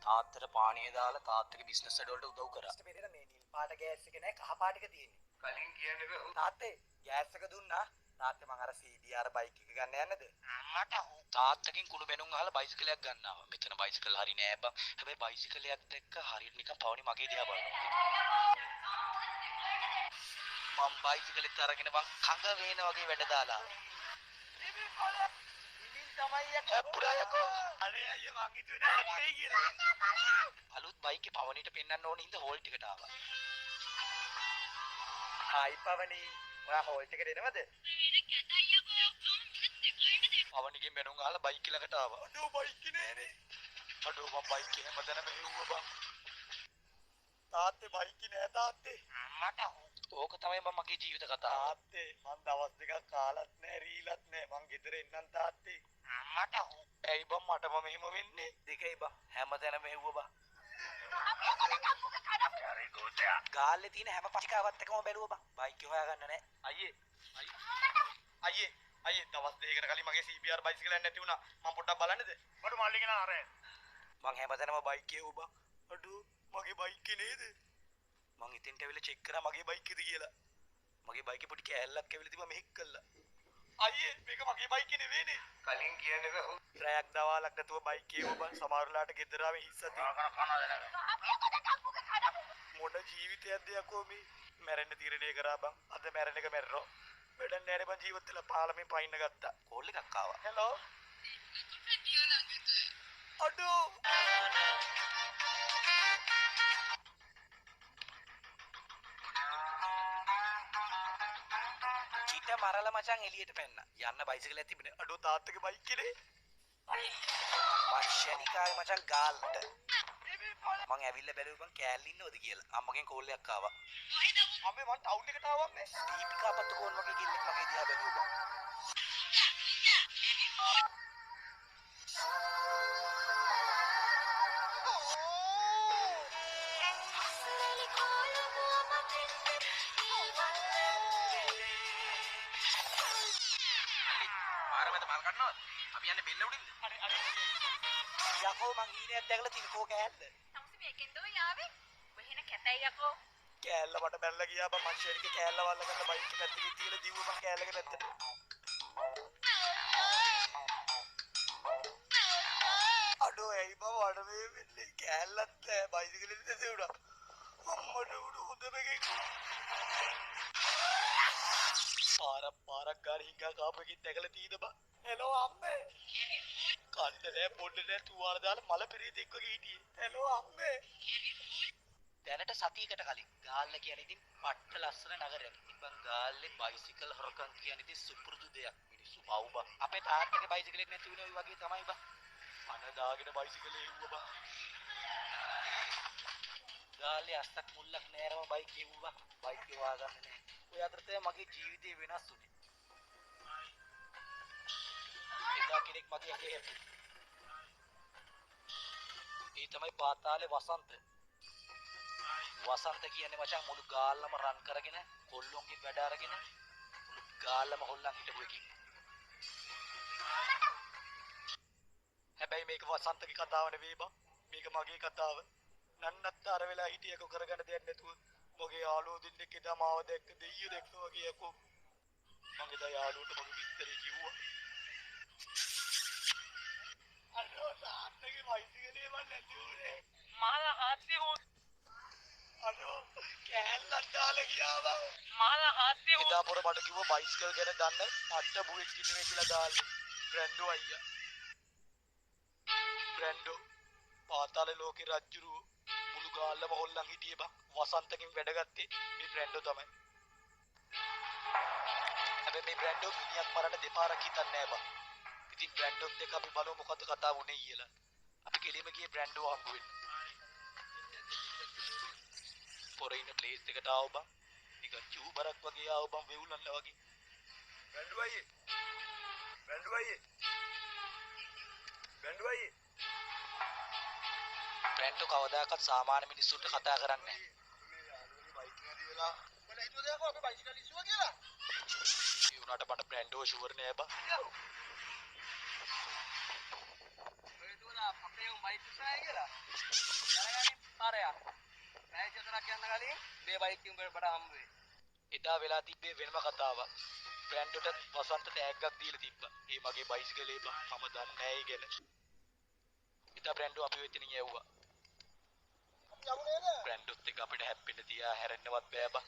තාත්තට පානිය දාලා තාත්තගේ බිස්නස් වැඩ වලට උදව් කරා. ඉස්ට පෙරේන මේ නිල් පාට ගෑස් එක නෑ කහ පාට එක තියෙන්නේ. කලින් කියන්නේ තාත්තේ ගෑස් එක දුන්නා. තාත්තේ මං අර CBR බයික් එක ගන්න යන්නද? මට තාත්තකින් කුණු බැනුම් අහලා බයිසිකලයක් ගන්නවා. මෙතන බයිසිකල් හරි නෑ බං. හැබැයි බයිසිකලයක් දැක්ක හරියට නිකන් පවණි මගේ දිහා බලනවා. මම බයිසිකලෙත් අරගෙන බං කඟ වේන වගේ වැඩ දාලා. තමයි පුරායකෝ. අනේ අයියා මං හිතුවේ නෑ කියලා. අලුත් බයික් එක පවණිට පෙන්නන්න ඕනේ හින්දා හෝල්ට් එකට ආවා. හයි පවනි. ඔයා හෝල්ට් එකට එනවද? පවණිගෙන් බැනුම් අහලා බයික් ළඟට ආවා. අඩෝ බයික් නෑනේ. අඩෝ මම බයික් එක හැමදැනම හෙව්වා බං. තාත්තේ බයික් නෑ තාත්තේ. මට ඕක තමයි බං මගේ ජීවිත කතාව. තාත්තේ මං දවස් දෙකක් කාලත් නෑ රීලත් නෑ මං ගෙදර එන්නම් තාත්තේ. මට ඇයි බං මටම මෙහෙම වෙන්නේ? දෙකයි බං හැමදැනම හෙව්වා බං. ගාල්ලේ තියෙන හැම පටිකාවත් එකම බැලුවා බං. බයික් එක හොයාගන්න නෑ. අයියේ දවස් දෙකකට කලින් මගේ CBR බයිසිකලයක් නැති වුණා. මම පොඩ්ඩක් බලන්නද? මට මල්ලිගෙන ආරය. මං හැමදැනම බයික් එක හෙව්වා බං. අඩෝ මගේ බයික් එක නේද? මං ඉතින්ට ඇවිල්ලා චෙක් කරා මගේ බයික් එකද කියලා. මගේ බයික් එකේ පොඩි කෑල්ලක් ඇවිල්ලා තිබ්බා මෙහෙක් කළා. අයියේ මේක මගේ බයික් එක නෙවෙයිනේ. කලින් කියන්නේ රැයක් දවාලක් නැතුව බයික් එක හෙව්වා බං. සමහරලාට ගෙදර ආවේ හිස්සති. මොන ජීවිතයක්ද යකෝ මේ? මැරෙන්න තීරණය කරා බං. අද මැරෙන එක මැරෙනවා. වැඩක් නෑනේ බං ජීවත් වෙලා පාලමෙන් පයින්න ගත්තා. කෝල් එකක් ආවා. හෙලෝ. අඩෝ. චීට මරලා මචං එළියට පැන්න. යන්න බයිසිකලයක් තිබුණේ. අඩෝ තාත්තගේ බයික් එකනේ. මං ෂැනිකාගේ මචං ගාල්ට. මං ඇවිල්ලා බැලුවා බං කෑල්ල ඉන්නවද කියලා. අම්මගෙන් කෝල් එකක් ආවා. අම්මේ මං ටවුන් එකට ආවා මේ. දීපිකා පත්තුකෝන් වගේ කෙල්ලෙක් මගේ දිහා බැලුවා බං. අපි යන්නේ බෙල්ල උඩින්ද? යකෝ මං හීනයක් දැකලා තින කෝ කෑල්ල. තමුසි මේකෙන් දෝ යාවේ. ඔබ එහෙන කැතයි යකෝ. කෑල්ල මට බැලලා ගියා බං මං ෂෙරික කෑල්ල වල්ල ගන්න බයික් එක පැත්තකින් තියලා දිව්ව මං කෑල්ලක පැත්තට. අඩෝ ඇයි බං වඩ මේ වෙන්නේ කෑල්ලත් නෑ බයිසිකලෙත් නැතුණා. අම්මට උඩ හොඳම එකක්. පාරක් ගාන හිඟා කාපු එකකින් දැකලා තියෙද බං. හෙලෝ අම්මේ. කන්න නෑ පොඩ නෑ තුවාල දාලා මල පෙරේතෙක් වගේ හිටියේ. හෙලෝ අම්මේ. දැනට සතියකට කලින් ගාල්ල කියන්නේ ඉතින් පට්ට ලස්සන නගරයක්. ඉතින් බං ගාල්ලේ බයිසිකල් හොරකම් කියන්නේ ඉතින් සුපුරුදු දෙයක්. මිනිස්සු පව් බං. අපේ තාත්තගේ බයිසිකලෙත් නැති වුණේ ඔය වගේ තමයි බං. අන දාගෙන බයිසිකලේ එව්වා බං. ගාල්ලේ අස්සක් මුල්ලක් නෑරම බයික් එව්වා. බයික් එක වාගන්න නෑ. ඔය අතරතේ මගේ ජීවිතේ වෙනස් වුණේ. එදා කෙනෙක් මගේ ඇඟේ හැප්පුණා. ඒ තමයි පාතාලේ වසන්ත. වසන්ත කියන්නේ මචං මුළු ගාල්ලම රන් කරගෙන කොල්ලොන්ගේ වැඩ අරගෙන මුළු ගාල්ලම හොල්ලන් හිටපු එකෙක්. හැබැයි මේක වසන්තගේ කතාව නෙවෙයි බං. මේක මගේ කතාව. නන්නත්තර වෙලා හිටියක කරගන්න දෙයක් නැතුව මගේ යාළුවෝ දෙන්නෙක් එදා මාව දැක්ක දෙයියෝ දැක්ක වගේ යකෝ. මම එදා යාළුවට මගේ විස්තරේ කිව්වා. අඩෝ තාත්තගේ බයිසිකලේ මන් නැති උනේ. මාලා හාස්‍ය හොත්. අඩෝ කෑල්ලක් දාලා ගියා බං. මාලා හාස්‍ය හොත්. එදා පොර මට කිව්වා බයිසිකල් ගැන දන්න අට්ට බුවෙක් ඉන්නේ කියලා දාලා. බ්‍රැන්ඩෝ අයියා. බ්‍රැන්ඩෝ පාතාලේ ලෝකේ රජ්ජුරුවෝ මුළු ගාල්ලම හොල්ලන් හිටියේ බං. වසන්තකින් වැඩ ගත්තේ මේ බ්‍රැන්ඩෝ තමයි. හැබැයි මේ බ්‍රැන්ඩෝ මිනිහක් මරන්න දෙපාරක් හිතන්නේ නෑ බං. ඉතින් බ්‍රැන්ඩෝත් එක්ක අපි බලමු මොකද කතා වුනේ කියලා. අපි කෙලිම ගියේ බ්‍රැන්ඩෝ හම්බ වෙන්න. පොරින ප්ලේස් එකට ආව බං. නිකන් චූබරක් වගේ ආව බං වෙවුලන්න වගේ. බ්‍රැන්ඩෝ අයියේ. බ්‍රැන්ඩෝ අයියේ. බ්‍රැන්ඩෝ අයියේ. බ්‍රැන්ඩෝ කවදාකවත් සාමාන්‍ය මිනිස්සුන්ට කතා කරන්නේ නැහැ. බයික් නැති වෙලා මම හිතුවා දැන් අපේ බයිසිකල් ඉස්සුවා කියලා. ඒ උනාට මට බ්‍රැන්ඩෝ ෂුවර් නෑ බං. ඔය දුවලා අපේ උන් බයික් නැහැ කියලා. දැනගන්නේ පාරයක්. පැය 4ක් යන කලින් මේ බයික් එක උඹට හම්බ වෙයි. එදා වෙලා තිබ්බේ වෙනම කතාවක්. බ්‍රැන්ඩ්ට වසන්ත තෑග්ගක් දීලා තිබ්බා. ඒ මගේ බයිසිකලේ බං මම දන්නේ නැහැ ඒ ගැන. එදා බ්‍රැන්ඩ් අපි වෙතින් යවුවා. බ්‍රැන්ඩ්ත් එක්ක අපිට හැප්පෙන්න තියා හැරෙන්නවත් බෑ බං.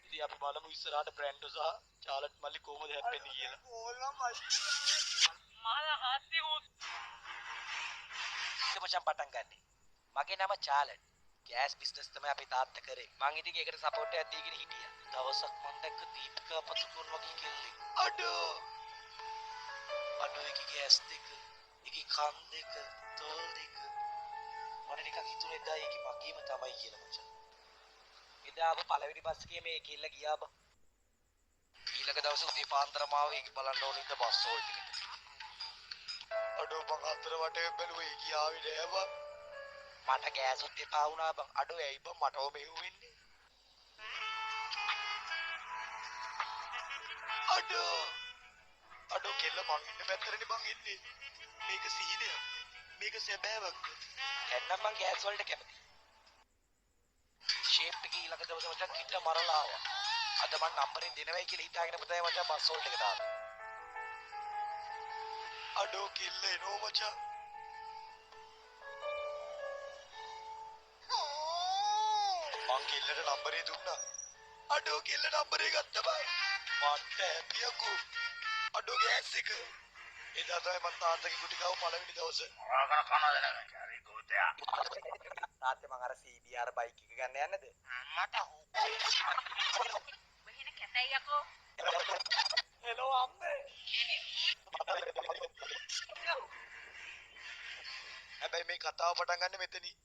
ඉතින් අපි බලමු ඉස්සරහට බ්‍රැන්ඩ් සහ චාලට් මල්ලි කොහොමද හැප්පෙන්නේ කියලා. මාලා හත්ති හුත් මචං පටන් ගන්නෙ. මගේ නම චාලට්. ගෑස් බිස්නස් තමයි අපේ තාත්තා කරේ. මං ඉතින් ඒකට සපෝට් එකක් දීගෙන හිටියා. දවසක් මං දැක්ක දීපිකා පතුකොන් වගේ කෙල්ලෙක්. අඩෝ එකේ ගෑස් දෙක, එකේ කන් දෙක, තෝල් දෙක. මට නිකන් හිතුනේ එදා ඒකේ මගේම තමයි කියලා මචං. එදා අප පළවෙනි බස් එකේ මේ කෙල්ල ගියා බං. ඊළඟ දවසේ උදේ පාන්දරම ආවේ ඒක බලන්න ඕනින්ද බස් හෝල්ට් එකට. අඩෝ මං අතර වටේ බැලුවේ ඒ කියාවේ නෑ බං. මට ගෑසුත් එපා වුණා බං. අඩෝ ඇයි බං මටව මෙහෙම වෙන්නේ? අඩෝ කෙල්ල මං ඉන්න පැත්තටනේ බං එන්නේ. මේක සිහිනයක්. මේක සැබෑවක්ද? එන්නම් මං ගෑස් වලට කැමතියි. ෂේප් එකේ ඊළඟ දවසේ මචං කිට්ට මරලා ආවා. අද මං නම්බරේ දෙනවයි කියලා හිතාගෙන පුතේ මචං බස් හෝල්ට් එකට ආවා. අඩෝ කෙල්ල එනෝ මචං. මං කෙල්ලට නම්බරේ දුන්නා. අඩෝ කෙල්ල නම්බරේ ගත්ත බං. මට හැපියකෝ. අඩෝ ගෑස් එක. එදා තමයි මං තාත්තගේ කුටි කාව පළවෙනි දවසේ. ඔයාගෙන කනද නැගන්නේ? හරි ගෝතයා. තාත්තේ මං අර CBR බයික් එක ගන්න යන්නද? මට වෙහෙන කැතයි යකෝ හෙලෝ අම්මේ. හැබැයි මේ කතාව පටන් ගන්න මෙතනින්.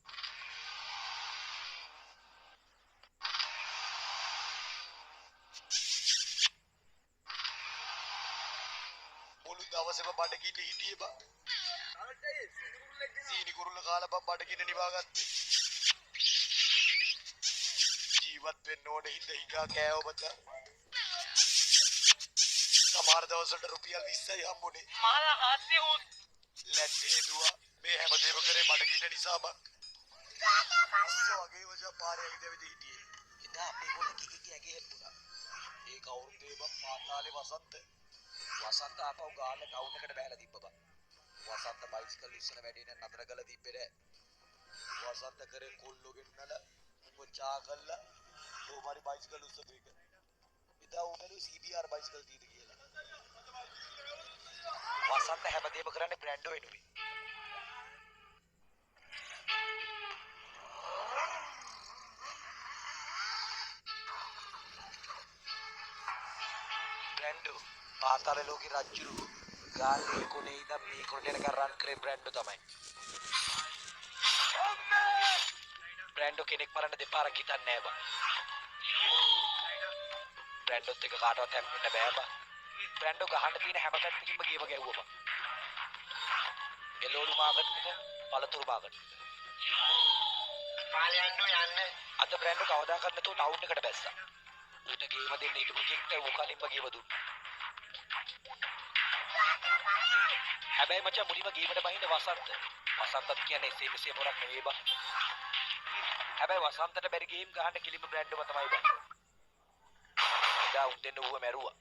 මුළු දවසේම බඩගින්න හිටියේ බං. සීනි කුරුල්ල කාලා බං බඩගින්න නිවාගත්තේ. ජීවත් වෙන්න ඕනේ හින්දා කෑව බතා. සමහර දවසට රුපියල් 20යි හම්බුනේ. මාලා හත්ති හුත් ලැට්ටේ දුවා මේ හැමදේම කරේ බඩගින්න නිසා බං. වගේ වජා පාරේ ඇවිදවිද හිටියේ. එදා අපේ ගොල්ලෝ කිකි ඇගේ හෙප්පුණා. ඒ කවුරුද බං පාතාලේ වසන්ත. වසන්ත ආපහු ගාල්ල ටවුන් එකට බෑලා තිබ්බ බං. වසන්ත බයිසිකල් ඉස්සර වැඩේ නෑ නතර කළා තිබ්බේ නෑ. වසන්ත කරේ කොල්ලෝ ගෙන්නලා උපචා කළා. ඕමාරි බයිසිකල් උස්සපු එක. ඉතා උනලු CBR බයිසිකල් දීද කියලා. වසන්ත හැමදේම කරන්නේ බ්‍රැන්ඩෝ වෙනුවේ. බ්‍රැන්ඩෝ පාතාල ලෝකේ රජ්ජුරු ගාල්ලේ කොනේ ඉඳන් මේ කොටේට කරන් කරේ බ්‍රැන්ඩෝ තමයි. බ්‍රැන්ඩෝ කෙනෙක් මරන්න දෙපාරක් හිතන්නේ නෑ බං. බ්‍රැන්ඩෝත් එක කාටවත් හැම්පෙන්න බෑ බං. බ්‍රැන්ඩෝ ගහන්න තියෙන හැම පැත්තකින්ම ගේම ගැව්වා බං. එළවලු මාකට් එක පළතුරු මාකට් එක. පාලයන්ඩෝ යන්නේ. අද බ්‍රැන්ඩෝ කවදාකවත් නැතුව ටවුන් එකට බැස්සා. ඌට ගේම දෙන්න හිටපු කෙක්ට ඌ කලින්ම ගේම දුන්නා. හැබැයි මචං මුලින්ම ගේමට බහින්න වසන්ත. වසන්තත් කියන්නේ එසේ මෙසේ පොරක් නෙවෙයි බං. හැබැයි වසන්තට බැරි ගේම් ගහන්න කිලිම බ්‍රැන්ඩ්ම තමයි බං. එදා උන් දෙන්න ඌව මැරුවා.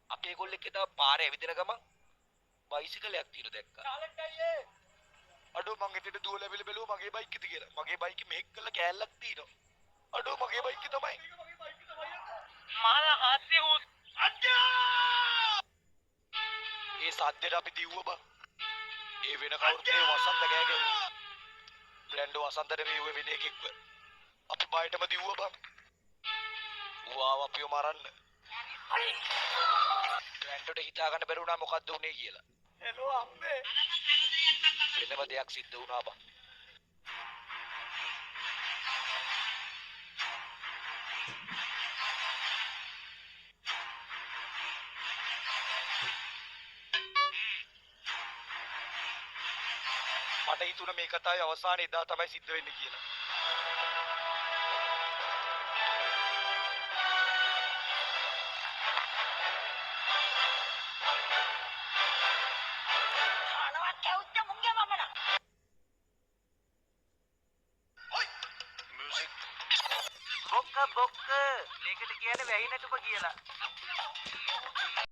අපේ ගොල්ලෙක් එදා පාරේ ඇවිදින ගමන් බයිසිකලයක් තියෙන දැක්කා. අඩෝ මං එතන දුවලා ඇවිල්ලා බැලුවා මගේ බයික් එකද කියලා. මගේ බයික් මෙහෙක් කළා කෑල්ලක් තියෙනවා. අඩෝ මගේ බයික් එක තමයි. මාලා හත්ති හුත් ඒ සද්දෙට අපි දිව්ව බං. ඒ වෙන කවුරුත් නේ වසන්ත ගෑ ගැව්වේ. බ්‍රැන්ඩෝ වසන්තට මේ වෙන එකෙක්ව. අපි බයටම දිව්ව බං. ඌ ආව අපිව මරන්න. බ්‍රැන්ඩෝට හිතා ගන්න බැරි වුණා මොකද්ද උනේ කියලා. හෙලෝ අම්මේ. වෙනම දෙයක් සිද්ධ වුණා බං. මට හිතුණා මේ කතාවේ අවසානයේ එදා තමයි සිද්ධ වෙන්නේ කියලා. අනවත් කැවුච්ච මුංගේ මමලා බොක්ක මේකට කියන්නේ වැහි නැටුම කියලා.